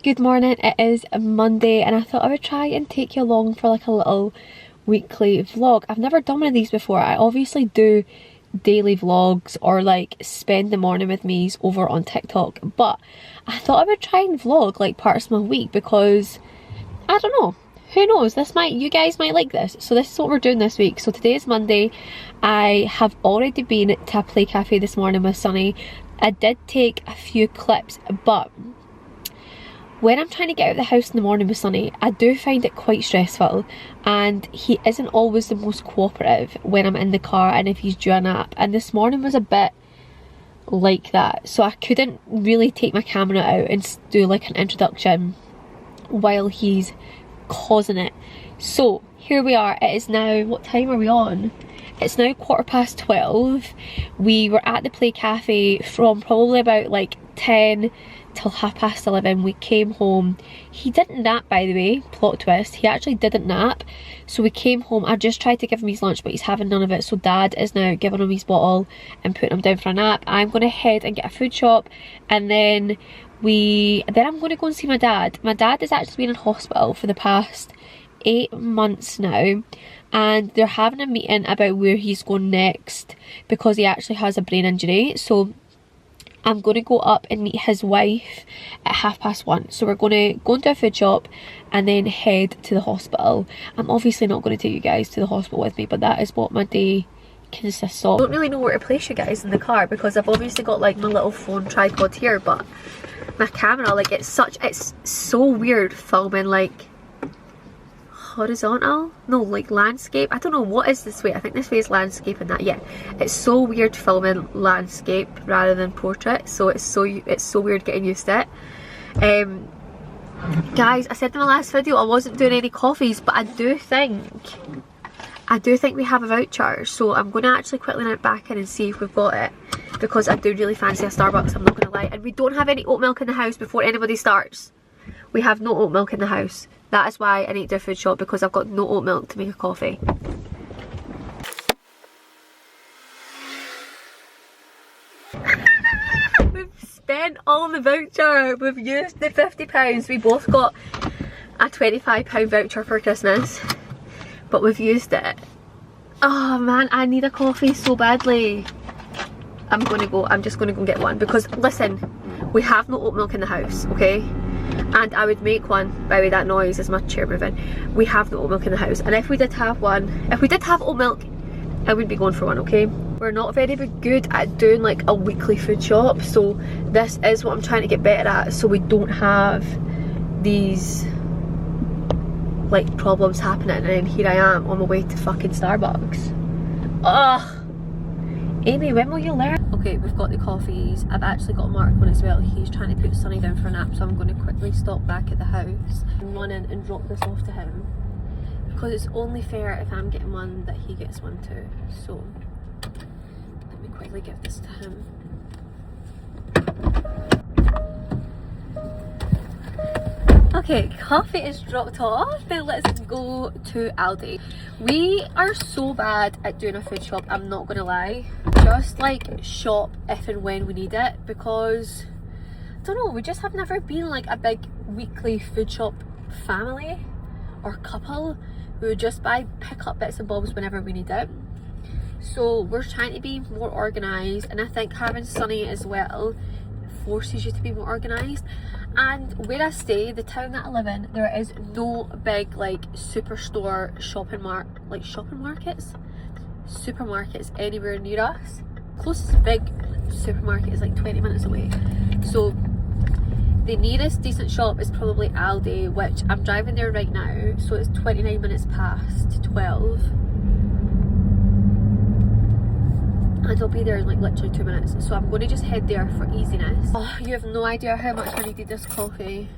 Good morning, it is Monday and I thought I would try and take you along for like a little weekly vlog. I've never done one of these before. I obviously do daily vlogs or like spend the morning with me's over on TikTok, but I thought I would try and vlog like parts of my week because I don't know, who knows, you guys might like this. So this is what we're doing this week. So today is Monday. I have already been to a play cafe this morning with Sunny. I did take a few clips, but when I'm trying to get out of the house in the morning with Sunny, I do find it quite stressful, and he isn't always the most cooperative when I'm in the car and if he's due a nap, and this morning was a bit like that, so I couldn't really take my camera out and do like an introduction while he's causing it. So here we are, it is now, what time are we on? It's now 12:15. We were at the play cafe from probably about like 10 till 11:30. We came home. He didn't nap, by the way, plot twist, he actually didn't nap. So we came home, I just tried to give him his lunch but he's having none of it, so Dad is now giving him his bottle and putting him down for a nap. I'm going to head and get a food shop, and then I'm going to go and see my dad. My dad has actually been in hospital for the past 8 months now, and they're having a meeting about where he's going next because he actually has a brain injury. So I'm going to go up and meet his wife at 1:30. So we're going to go into a food shop and then head to the hospital. I'm obviously not going to take you guys to the hospital with me, but that is what my day consists of. I don't really know where to place you guys in the car because I've obviously got like my little phone tripod here, but my camera, like it's so weird filming like horizontal, no, like landscape. I don't know, what is this way? I think this way is landscape and that, yeah, it's so weird filming landscape rather than portrait, so it's so weird getting used to it. Guys, I said in my last video I wasn't doing any coffees, but I do think we have a voucher, so I'm going to actually quickly nip back in and see if we've got it, because I do really fancy a Starbucks, I'm not going to lie. And we don't have any oat milk in the house before anybody starts. We have no oat milk in the house. That is why I need to do a food shop, because I've got no oat milk to make a coffee. We've spent all the voucher. We've used the £50. We both got a £25 voucher for Christmas, but we've used it. Oh man, I need a coffee so badly. I'm just gonna go and get one, because listen, we have no oat milk in the house, okay? And I would make one. By the way, that noise is my chair moving. We have no oat milk in the house, and if we did have oat milk, I would be going for one, okay? We're not very good at doing like a weekly food shop, so this is what I'm trying to get better at, so we don't have these like problems happening. And then here I am on my way to fucking Starbucks. Ugh. Amy, when will you learn? Okay, we've got the coffees. I've actually got Mark one as well. He's trying to put Sunny down for a nap, so I'm going to quickly stop back at the house and run in and drop this off to him, because it's only fair if I'm getting one that he gets one too. So let me quickly give this to him. Okay, coffee is dropped off. Now let's go to Aldi. We are so bad at doing a food shop, I'm not gonna lie. Just like shop if and when we need it, because I don't know, we just have never been like a big weekly food shop family or couple. We would just pick up bits and bobs whenever we need it. So we're trying to be more organised, and I think having Sunny as well forces you to be more organised. And where I stay, the town that I live in, there is no big like superstore supermarkets anywhere near us. Closest big supermarket is like 20 minutes away. So the nearest decent shop is probably Aldi, which I'm driving there right now, so it's 29 minutes past 12. And I'll be there in like literally 2 minutes, so I'm going to just head there for easiness. Oh, you have no idea how much I needed this coffee.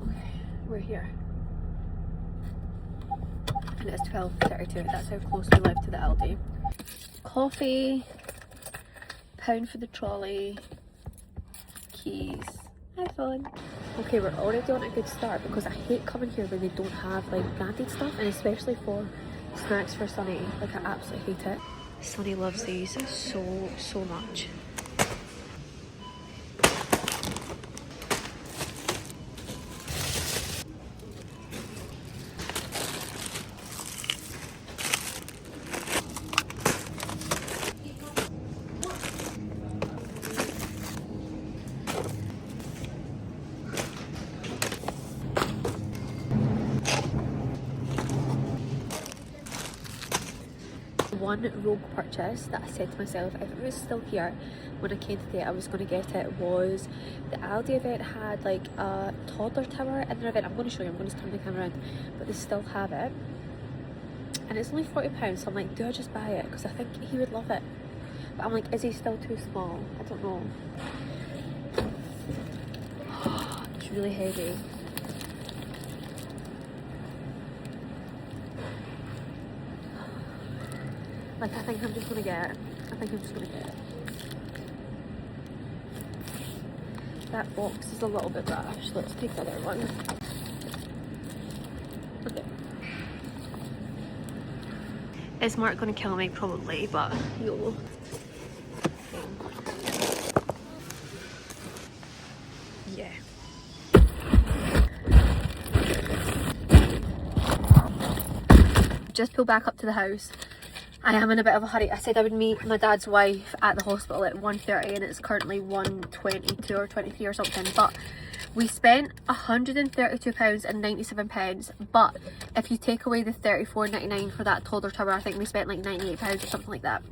Okay, we're here. And it's 12:32, that's how close we live to the Aldi. Coffee, £1 for the trolley, keys, iPhone. Okay, we're already on a good start, because I hate coming here when they don't have like branded stuff, and especially for snacks for Sunny. Like, I absolutely hate it. Sunny loves these so much. one rogue purchase that I said to myself, if it was still here when I came today, I was going to get it, was the Aldi event had like a toddler tower in their event. I'm going to show you, I'm going to turn the camera around, but they still have it. And it's only £40, so I'm like, do I just buy it? Because I think he would love it. But I'm like, is he still too small? I don't know. It's really heavy. Like, I think I'm just gonna get it. I think I'm just gonna get it. That box is a little bit rash. Let's take the other one. Okay. Is Mark gonna kill me? Probably, but YOLO. Yeah. Just pulled back up to the house. I am in a bit of a hurry. I said I would meet my dad's wife at the hospital at 1:30 and it's currently 1:22 or 23 or something, but we spent £132.97, but if you take away the £34.99 for that toddler tower, I think we spent like £98 or something like that.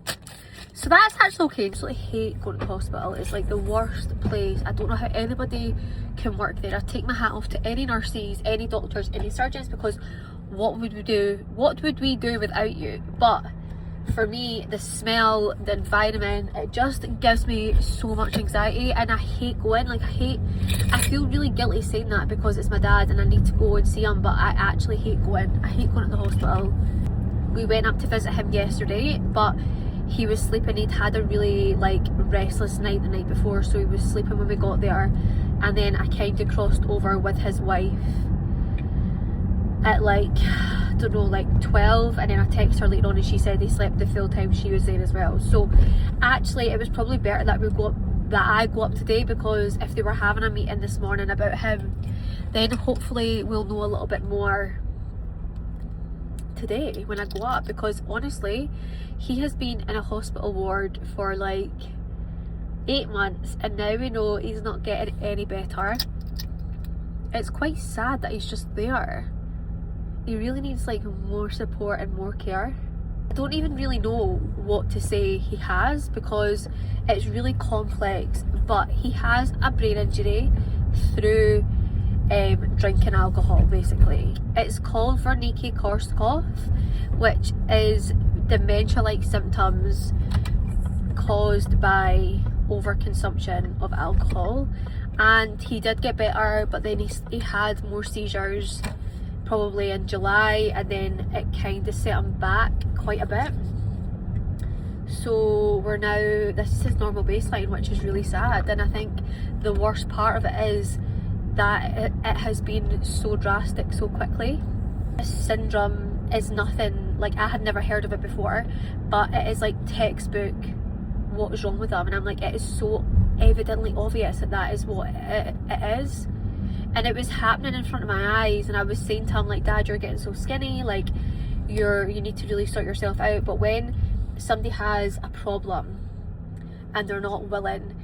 So that's actually okay. I just like hate going to the hospital. It's like the worst place. I don't know how anybody can work there. I take my hat off to any nurses, any doctors, any surgeons, because what would we do without you? But for me, the smell, the environment, it just gives me so much anxiety, and I hate going. Like, I feel really guilty saying that because it's my dad and I need to go and see him, but I actually hate going. I hate going to the hospital. We went up to visit him yesterday, but he was sleeping. He'd had a really like restless night the night before, so he was sleeping when we got there, and then I kind of crossed over with his wife at like, I don't know, like 12, and then I texted her later on and she said they slept the full time she was there as well. So actually it was probably better that I go up today, because if they were having a meeting this morning about him, then hopefully we'll know a little bit more today when I go up, because honestly he has been in a hospital ward for like 8 months and now we know he's not getting any better. It's quite sad that he's just there. He really needs like more support and more care. I don't even really know what to say he has because it's really complex, but he has a brain injury through drinking alcohol basically. It's called Wernicke-Korsakoff, which is dementia-like symptoms caused by overconsumption of alcohol, and he did get better, but then he had more seizures probably in July, and then it kind of set him back quite a bit. So we're now, this is his normal baseline, which is really sad. And I think the worst part of it is that it has been so drastic so quickly. This syndrome is nothing, like I had never heard of it before, but it is like textbook what is wrong with him, and I'm like, it is so evidently obvious that is what it is. And it was happening in front of my eyes, and I was saying to him like, Dad, you're getting so skinny, like you need to really sort yourself out. But when somebody has a problem and they're not willing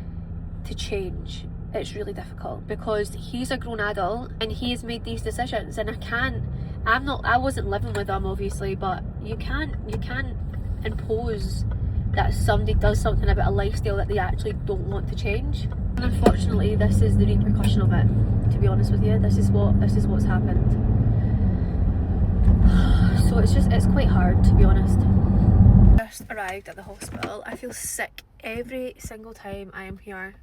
to change, it's really difficult, because he's a grown adult and he has made these decisions, and I wasn't living with him obviously, but you can't impose that somebody does something about a lifestyle that they actually don't want to change. And unfortunately this is the repercussion of it, to be honest with you. This is what's happened. So it's quite hard, to be honest. Just arrived at the hospital. I feel sick every single time I am here.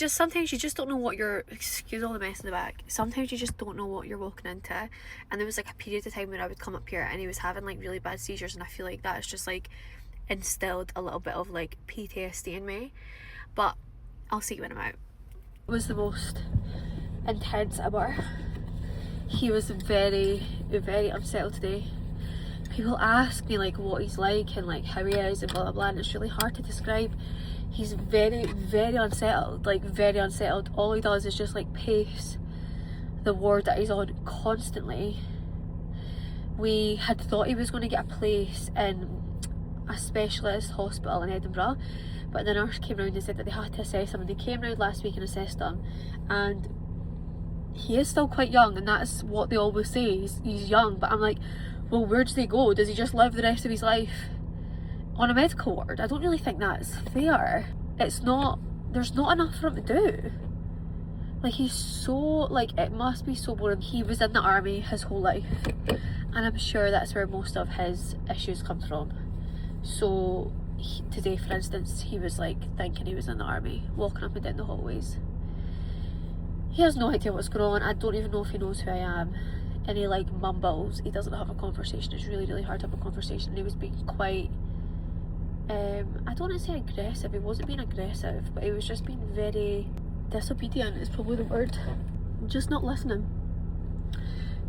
Sometimes you just don't know what you're, excuse all the mess in the back, sometimes you just don't know what you're walking into. And there was like a period of time when I would come up here and he was having like really bad seizures, and I feel like that's just like instilled a little bit of like PTSD in me. But I'll see you when I'm out. It was the most intense ever. He was very, very unsettled today. People ask me like what he's like and like how he is and blah blah blah, and it's really hard to describe. He's very, very unsettled, like very unsettled. All he does is just like pace the ward that he's on constantly. We had thought he was going to get a place in a specialist hospital in Edinburgh, but the nurse came round and said that they had to assess him, and they came round last week and assessed him, and he is still quite young, and that's what they always say, he's young. But I'm like, well, where does he go? Does he just live the rest of his life on a medical ward? I don't really think that's fair. It's not, there's not enough for him to do. Like, he's so, like, it must be so boring. He was in the army his whole life, and I'm sure that's where most of his issues come from. So today, for instance, he was like thinking he was in the army, walking up and down the hallways. He has no idea what's going on. I don't even know if he knows who I am, and he like mumbles. He doesn't have a conversation. It's really, really hard to have a conversation. And he was being quite I don't want to say aggressive. He wasn't being aggressive, but he was just being very disobedient is probably the word. Just not listening.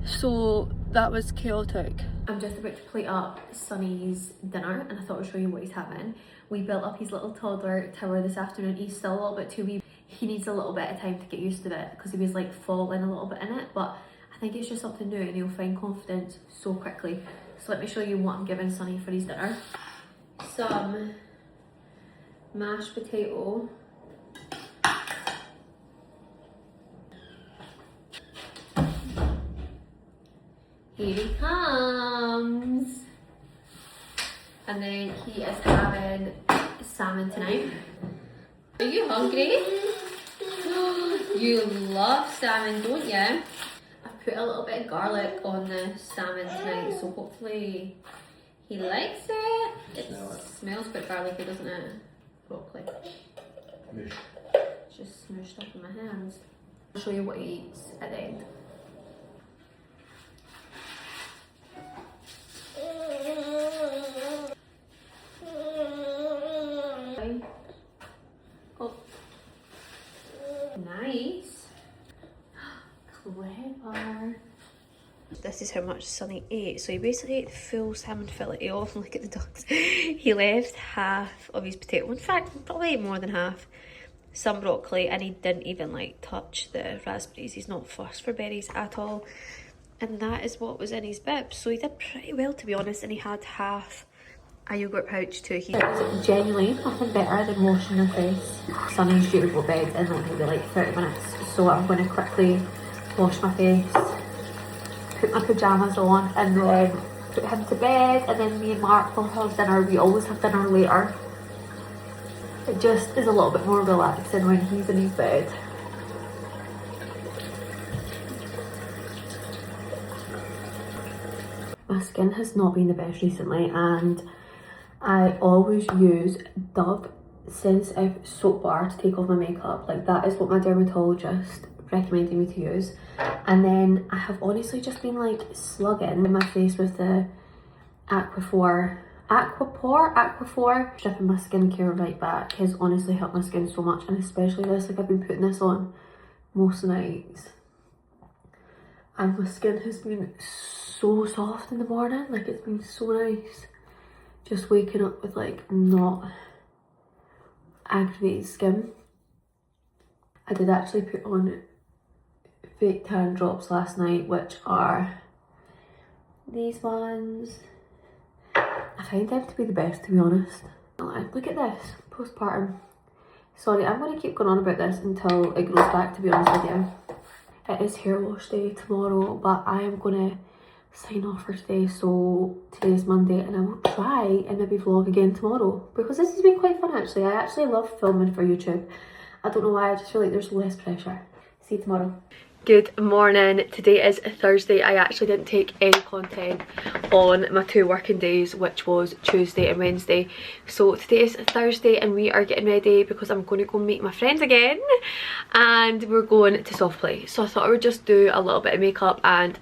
So that was chaotic. I'm just about to plate up Sonny's dinner, and I thought I'd show you what he's having. We built up his little toddler tower this afternoon. He's still a little bit too wee. He needs a little bit of time to get used to it because he was like falling a little bit in it, but I think it's just something new and he'll find confidence so quickly. So let me show you what I'm giving Sonny for his dinner. Some mashed potato, here he comes, and then he is having salmon tonight. Are you hungry? You love salmon, don't you? I've put a little bit of garlic on the salmon tonight, so hopefully he likes it. It smells quite garlicky, doesn't it? Broccoli. It's just smooshed up in my hands. I'll show you what he eats at the end. Oh, nice. Clever. This is how much Sonny ate. So he basically ate the full salmon fillet off. Look at the dogs. He left half of his potato. In fact, probably ate more than half. Some broccoli, and he didn't even like touch the raspberries. He's not fussed for berries at all. And that is what was in his bib. So he did pretty well, to be honest, and he had half a yogurt pouch too. It's genuinely nothing better than washing your face. Sonny's due to go to bed in like maybe like 30 minutes. So I'm going to quickly wash my face, put my pyjamas on, and then put him to bed, and then me and Mark will have dinner. We always have dinner later. It just is a little bit more relaxing when he's in his bed. My skin has not been the best recently, and I always use Dove Sensitive Soap Bar to take off my makeup. Like, that is what my dermatologist recommended me to use. And then I have honestly just been like slugging in my face with the Aquaphor, stripping my skincare right back has honestly helped my skin so much, and especially this, like I've been putting this on most nights, and my skin has been so soft in the morning. Like, it's been so nice just waking up with like not aggravated skin. I did actually put on fake tan drops last night, which are these ones. I find them to be the best, to be honest. Look at this, postpartum. Sorry, I'm going to keep going on about this until it grows back, to be honest with you. It is hair wash day tomorrow, but I am going to sign off for today. So today is Monday, and I will try and maybe vlog again tomorrow, because this has been quite fun actually. I actually love filming for YouTube. I don't know why, I just feel like there's less pressure. See you tomorrow. Good morning. Today is Thursday. I actually didn't take any content on my 2 working days, which was Tuesday and Wednesday. So today is Thursday, and we are getting ready because I'm going to go meet my friends again, and we're going to soft play. So I thought I would just do a little bit of makeup and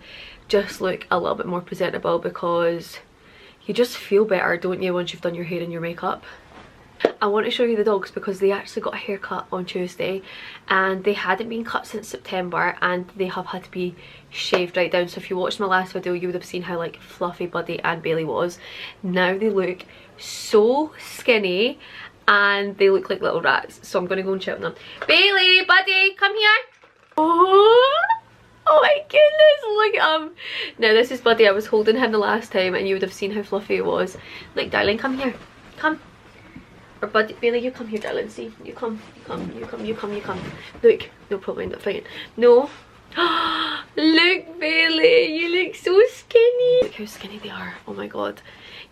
just look a little bit more presentable, because you just feel better, don't you, once you've done your hair and your makeup. I want to show you the dogs because they actually got a haircut on Tuesday, and they hadn't been cut since September, and they have had to be shaved right down. So if you watched my last video, you would have seen how like fluffy Buddy and Bailey was. Now they look so skinny and they look like little rats. So I'm going to go and check them. Bailey, Buddy, come here. Oh my goodness, look at him. Now this is Buddy. I was holding him the last time and you would have seen how fluffy he was. Look, darling, come here. Come. Or Buddy, Bailey, you come here, darling. See, you come. Look, no, probably end up fighting. No. Look, Bailey, you look so skinny. Look how skinny they are. Oh my god.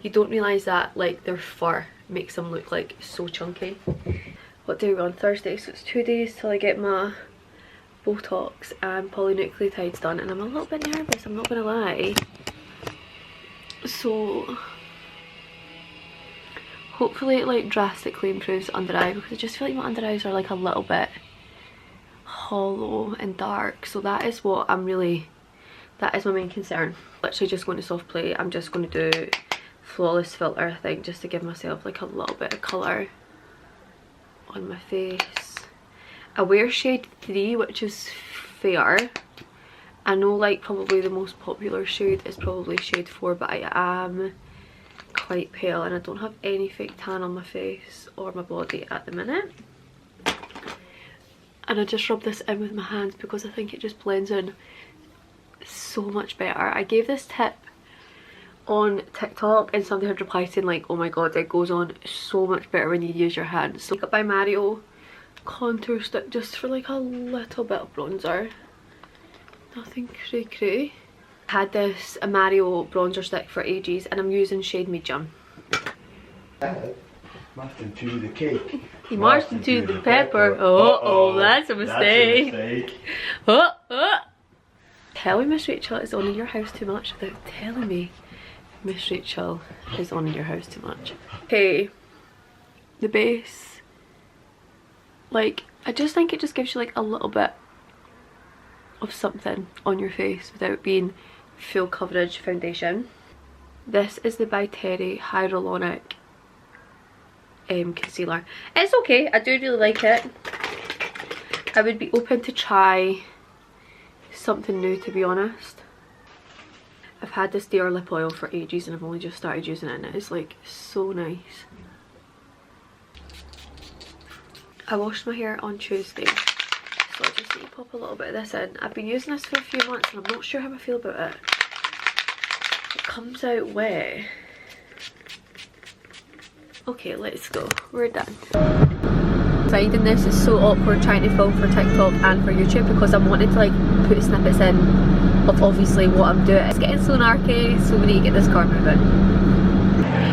You don't realise that like their fur makes them look like so chunky. What day are we on? Thursday, so it's 2 days till I get my Botox and polynucleotides done, and I'm a little bit nervous, I'm not gonna lie. So hopefully it like drastically improves the under eye, because I just feel like my under eyes are like a little bit hollow and dark, so that is what I'm really, that is my main concern. Literally just going to soft play. I'm just going to do flawless filter, I think, just to give myself like a little bit of colour on my face. I wear shade 3, which is fair. I know like probably the most popular shade is probably shade 4, but I am quite pale and I don't have any fake tan on my face or my body at the minute. And I just rub this in with my hands because I think it just blends in so much better. I gave this tip on TikTok and somebody had replied saying like, oh my god, it goes on so much better when you use your hands. So Makeup by Mario contour stick just for like a little bit of bronzer. Nothing cray cray. I had this Mario bronzer stick for ages and I'm using shade medium. Mashed into the cake. He marched into the pepper. Oh, that's a mistake. Oh. Tell me Miss Rachel is on in your house too much without telling me Miss Rachel is on in your house too much. Okay, the base. Like, I just think it just gives you like a little bit of something on your face without being full coverage foundation. This is the By Terry Hyaluronic concealer. It's okay, I do really like it. I would be open to try something new, to be honest. I've had this DR lip oil for ages and I've only just started using it and it is like so nice. I washed my hair on Tuesday, so I just need to pop a little bit of this in. I've been using this for a few months and I'm not sure how I feel about it. It comes out wet. Okay, let's go. We're done. Finding this is so awkward trying to film for TikTok and for YouTube because I'm wanting to like put snippets in of obviously what I'm doing. It's getting so narky, so we need to get this car moving.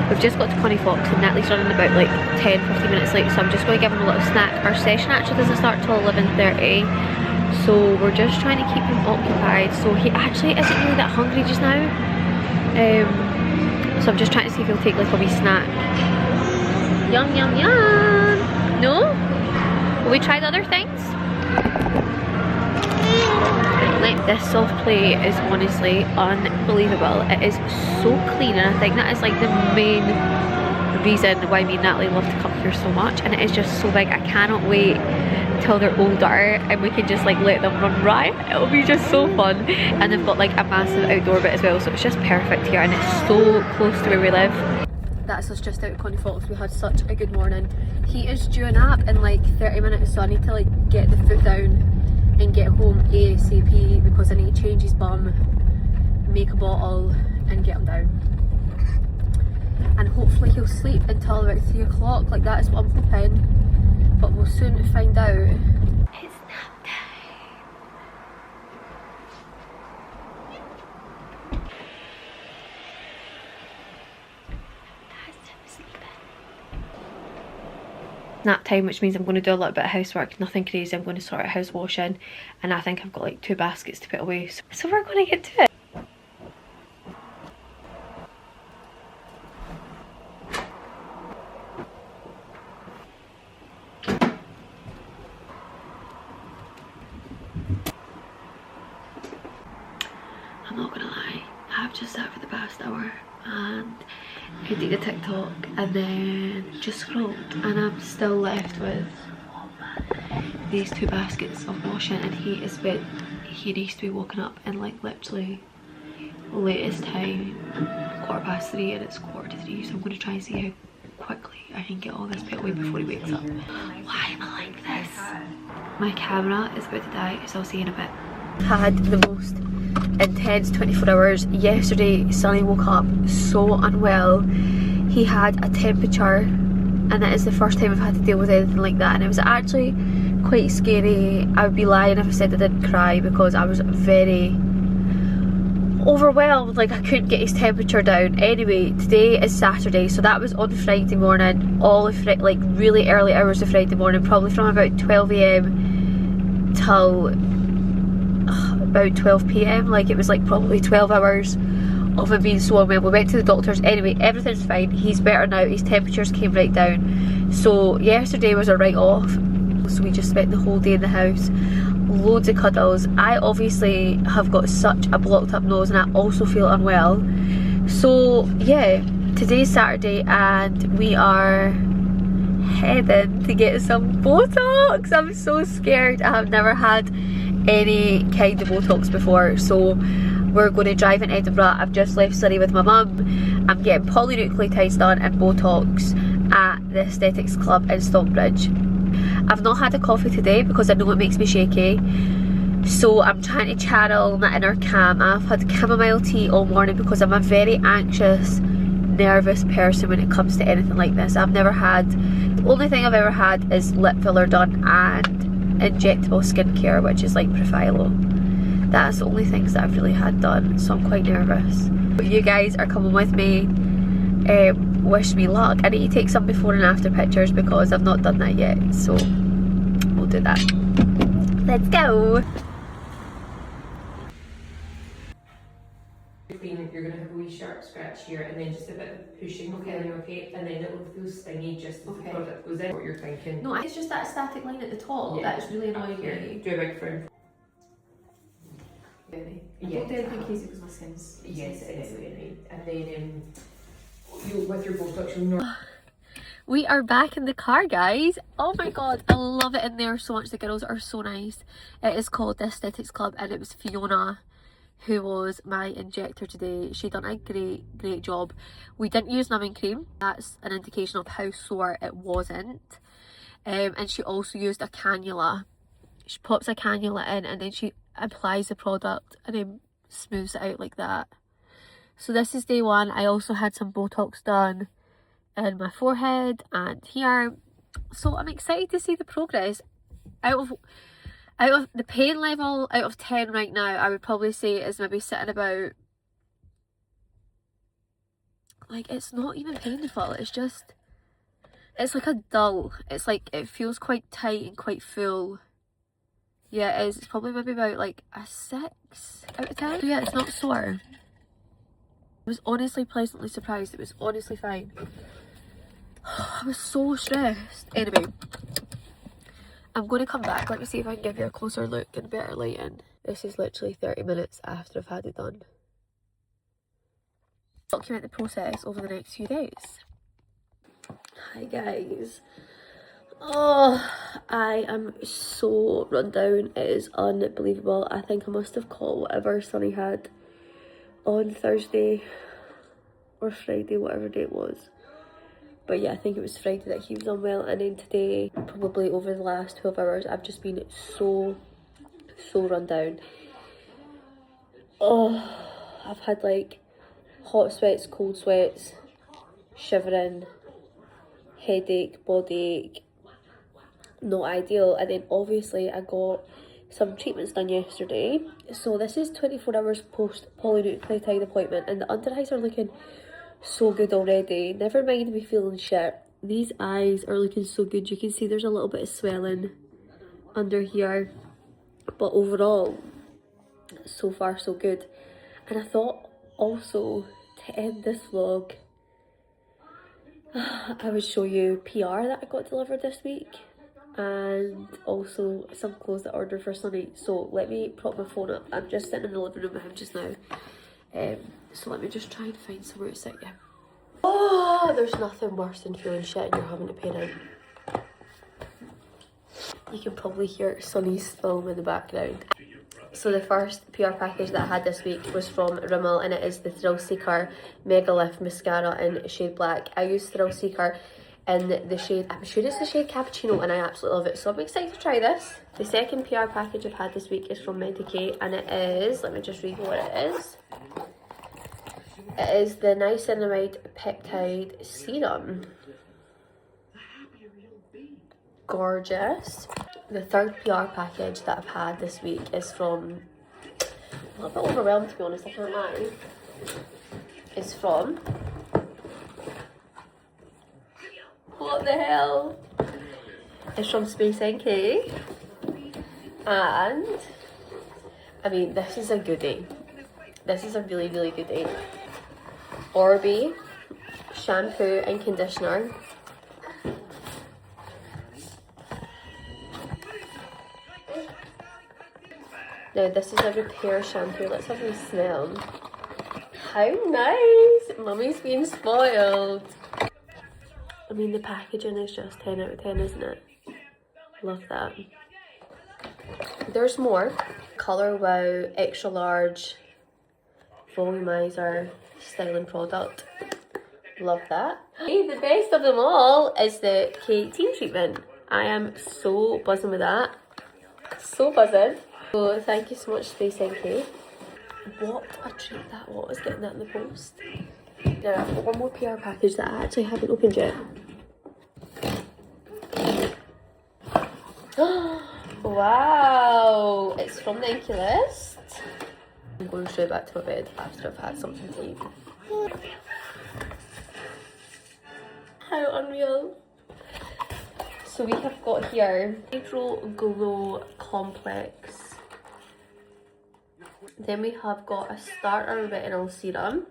We've just got to Connie Fox and Natalie's running about like 10-15 minutes late, so I'm just going to give him a little snack. Our session actually doesn't start till 11:30, so we're just trying to keep him occupied. So he actually isn't really that hungry just now. So I'm just trying to see if he'll take like a wee snack. Yum yum yum! No? Will we try the other things? Like, this soft play is honestly unbelievable. It is so clean and I think that is like the main reason why me and Natalie love to come here so much, and it is just so big. I cannot wait till they're older and we can just like let them run riot. It'll be just so fun. And they've got like a massive outdoor bit as well, so it's just perfect here and it's so close to where we live. That's us just out of Connie Fox. We had such a good morning. He is due a nap in like 30 minutes, so I need to like get the foot down and get home ASAP because I need to change his bum, make a bottle and get him down. And hopefully he'll sleep until about 3 o'clock, like that is what I'm hoping. But we'll soon find out. It's nap time. That's him sleeping. Nap time, which means I'm going to do a little bit of housework, nothing crazy. I'm going to sort out house washing and I think I've got like 2 baskets to put away, so we're going to get to it. I'm not gonna lie, I've just sat for the past hour and did the TikTok and then just scrolled and I'm still left with these 2 baskets of washing, and he needs to be woken up in like literally latest time 3:15 and it's 2:45, so I'm going to try and see how quickly I can get all this put away before he wakes up. Why am I like this? My camera is about to die, so I'll see you in a bit. Had the most intense 24 hours. Yesterday Sonny woke up so unwell. He had a temperature and that is the first time I've had to deal with anything like that, and it was actually quite scary. I would be lying if I said I didn't cry because I was very overwhelmed. Like, I couldn't get his temperature down. Anyway, today is Saturday, so that was on Friday morning, all of like really early hours of Friday morning, probably from about 12 AM till about 12 PM. Like, it was like probably 12 hours of him being so unwell. We went to the doctors. Anyway, everything's fine. He's better now. His temperatures came right down. So yesterday was a write-off. So we just spent the whole day in the house. Loads of cuddles. I obviously have got such a blocked up nose and I also feel unwell. So yeah, today's Saturday and we are heading to get some Botox. I'm so scared. I have never had any kind of Botox before. So we're going to drive in Edinburgh. I've just left Surrey with my mum. I'm getting polynucleotides done and Botox at the Aesthetics Club in Stockbridge. I've not had a coffee today because I know it makes me shaky. So I'm trying to channel my inner calm. I've had chamomile tea all morning because I'm a very anxious, nervous person when it comes to anything like this. I've never had, the only thing I've ever had is lip filler done and injectable skincare, which is like Profilo. That's the only things that I've really had done, so I'm quite nervous. But you guys are coming with me. Wish me luck. I need to take some before and after pictures because I've not done that yet, so we'll do that. Let's go! You're going to have a wee sharp scratch here and then just a bit of pushing, okay? And then it will feel stingy just as the product goes in. What you're thinking. No, it's just that static line at the top that is really annoying me. Do a big frown. I don't do anything crazy because my skin's yes, it is really. And then with your Botox, you'll know. We are back in the car, guys. Oh my god, I love it in there so much. The girls are so nice. It is called the Aesthetics Club and it was Fiona who was my injector today. She done a great job. We didn't use numbing cream. That's an indication of how sore it wasn't. And she also used a cannula. She pops a cannula in and then she applies the product and then smooths it out like that. So this is day one. I also had some Botox done in my forehead and here. So I'm excited to see the progress. Out of the pain level, out of 10 right now, I would probably say is maybe sitting about, like, it's not even painful, it's just, it's like a dull, it's like, it feels quite tight and quite full. Yeah, it is. It's probably maybe about like a 6 out of 10. So yeah, it's not sore. I was honestly pleasantly surprised. It was honestly fine. I was so stressed. Anyway, I'm going to come back. Let me see if I can give you a closer look and better lighting. This is literally 30 minutes after I've had it done. Document the process over the next few days. Hi guys. Oh, I am so run down. It is unbelievable. I think I must have caught whatever Sonny had on Thursday or Friday, whatever day it was. But yeah, I think it was Friday that he was unwell, and then today, probably over the last 12 hours, I've just been so run down. Oh, I've had like hot sweats, cold sweats, shivering, headache, body ache. Not ideal. And then obviously I got some treatments done yesterday, so this is 24 hours post polynucleotide appointment and the under eyes are looking so good already. Never mind me feeling shit, these eyes are looking so good. You can see there's a little bit of swelling under here, but overall so far so good. And I thought also to end this vlog I would show you PR that I got delivered this week, and also some clothes that I ordered for Sunny. So let me prop my phone up. I'm just sitting in the living room with him just now. So let me just try and find somewhere to sit you. Oh, there's nothing worse than feeling shit and you're having to pay out. You can probably hear Sunny's film in the background. So the first PR package that I had this week was from Rimmel, and it is the Thrill Seeker Mega Lift Mascara in shade black. I use Thrill Seeker in the shade, I'm sure it's the shade Cappuccino, and I absolutely love it. So I'm excited to try this. The second PR package I've had this week is from Medicate, and it is, let me just read what it is. It is the Niacinamide Peptide Serum. Gorgeous. The third PR package that I've had this week is from, I'm a bit overwhelmed to be honest, I can't lie. It's from, what the hell? It's from Space NK. And, I mean, this is a goodie. This is a really, really goodie. Orbi shampoo and conditioner. Now this is a repair shampoo. Let's have a smell. How nice! Mummy's being spoiled. I mean, the packaging is just 10 out of 10, isn't it? Love that. There's more. Colour Wow Extra Large Volumizer Styling Product. Love that. Hey, the best of them all is the K18 treatment. I am so buzzing with that. So buzzing. So thank you so much, Space NK. What a treat that was, getting that in the post. Now I've got one more PR package that I actually haven't opened yet. Wow, it's from the Inky List. I'm going straight back to my bed after I've had something to eat. How unreal. So we have got here Hydro Glow Complex. Then we have got a starter retinol serum,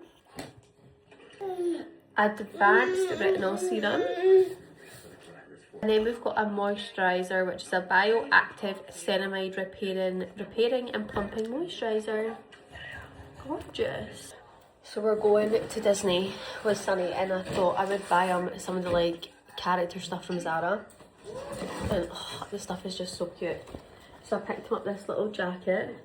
advanced retinol serum, and then we've got a moisturiser, which is a bioactive ceramide repairing and plumping moisturiser. Gorgeous. So we're going to Disney with Sunny, and I thought I would buy some of the like character stuff from Zara, and oh, the stuff is just so cute. So I picked up this little jacket,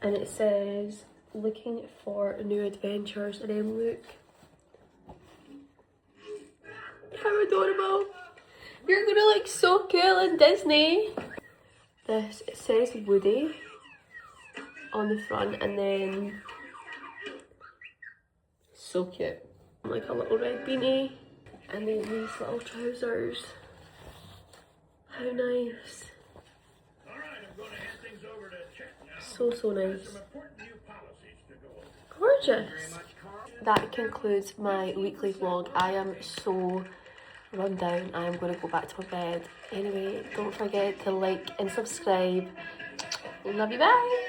and it says looking for new adventures, and then look how adorable. You're gonna look so cool in Disney. This, it says Woody on the front, and then so cute, like a little red beanie, and then these little trousers. How nice. So nice. Gorgeous. That concludes my weekly vlog. I am so run down. I am going to go back to my bed. Anyway, don't forget to like and subscribe. Love you, bye.